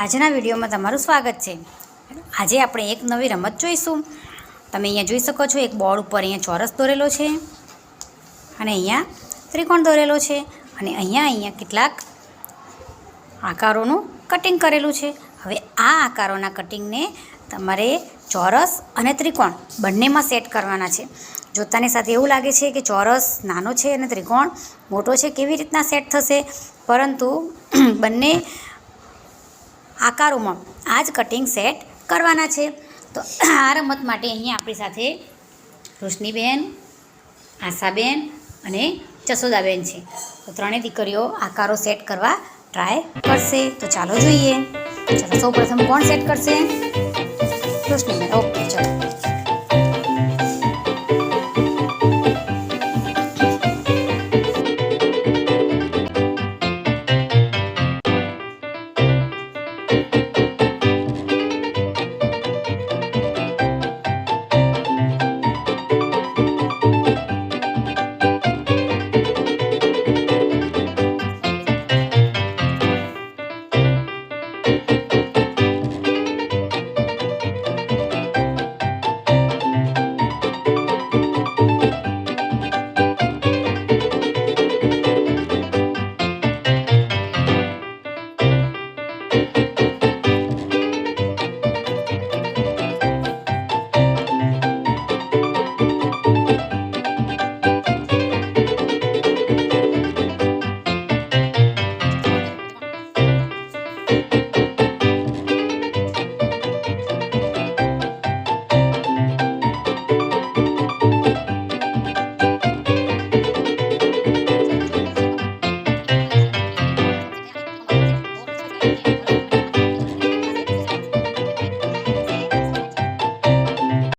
આજના વિડીયોમાં તમારું સ્વાગત છે। આજે આપણે એક નવી રમત જોઈશું। તમે અહીંયા જોઈ શકો છો, એક બોર્ડ ઉપર અહીંયા ચોરસ દોરેલો છે અને અહીંયા ત્રિકોણ દોરેલો છે અને અહીંયા કેટલાક આકારોનું કટિંગ કરેલું છે। હવે આ આકારોના કટિંગને તમારે ચોરસ અને ત્રિકોણ બંનેમાં સેટ કરવાના છે। જોતાની સાથે એવું લાગે છે કે ચોરસ નાનો છે અને ત્રિકોણ મોટો છે, કેવી રીતના સેટ થશે? પરંતુ બંને આકારોમાં આ જ કટિંગ સેટ કરવાના છે। તો આ રમત માટે અહીંયા આપણી સાથે રોશનીબેન, આશાબેન અને જશોદાબેન છે। તો ત્રણેય દીકરીઓ આકારો સેટ કરવા ટ્રાય કરશે। તો ચાલો જોઈએ। ચાલો સૌ પ્રથમ કોણ સેટ કરશે? રોશનીબેન। ઓકે, ચાલો।